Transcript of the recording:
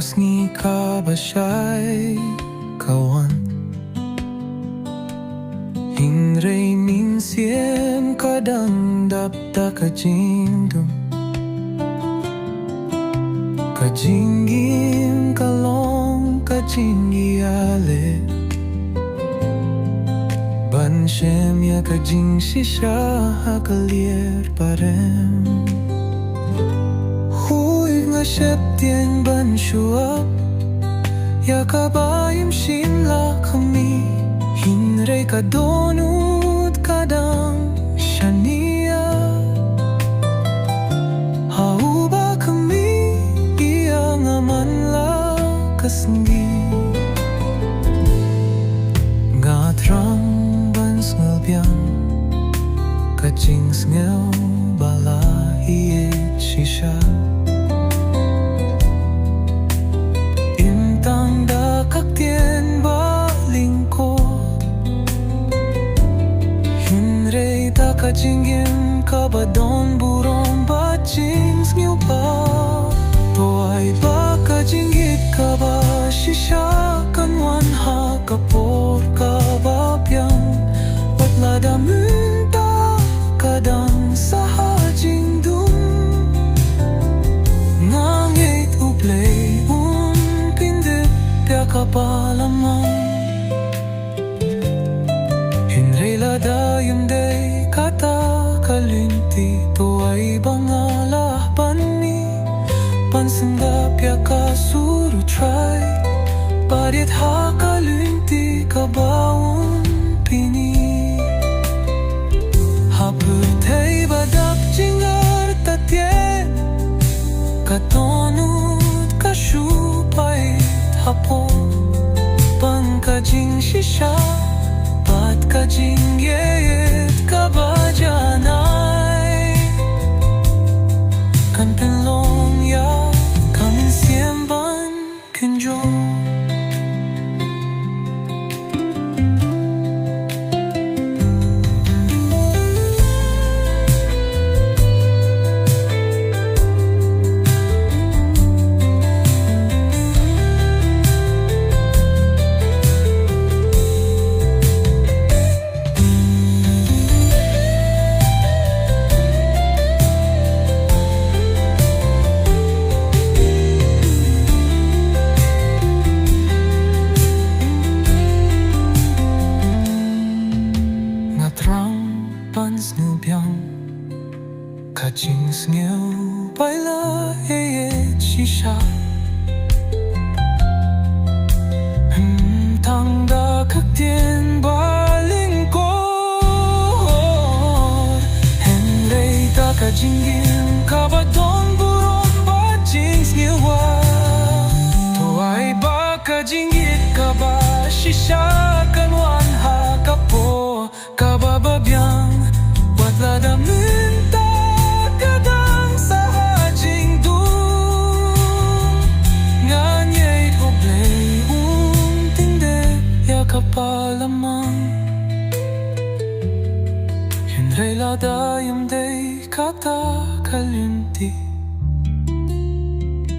Pas ni ka ba siya'y kawan? Hinray min siem kadang dapta kajingdum Kajinggim kalong kajinggiale Ban siem ya kajing shisha hakalier parem Huy nga shep tien ban shuap Ya kabayim shinla kami Hinray kadonut kadang shania Hauba kami iya nga manla kasnggi Nga trong bans ngelbyang Kajing ngel bala iet shisha Intang da kaktien ba lingkod Hinray da kajingim kabadon burong ba jings ngil ba Toay ba kajingit ka ba shisha kanwan ha kapor ka ba piyang Patla munta kadang sa hajingdum Ngangit uplay pindit pya kapalamang Hinray lada yunday kata kalinti Tuay bangalah pani Pansanda pya kasuru try Parit ha kalinti kabawon pini Hapurtay badap jingar tatyen Katonut kasyupay hapon Pan kajing shisha Pat kajing yeyet kabajanay Kan penlong ya Kamin siemban kunjong Pans nilbyang Kajing ngil baila shisha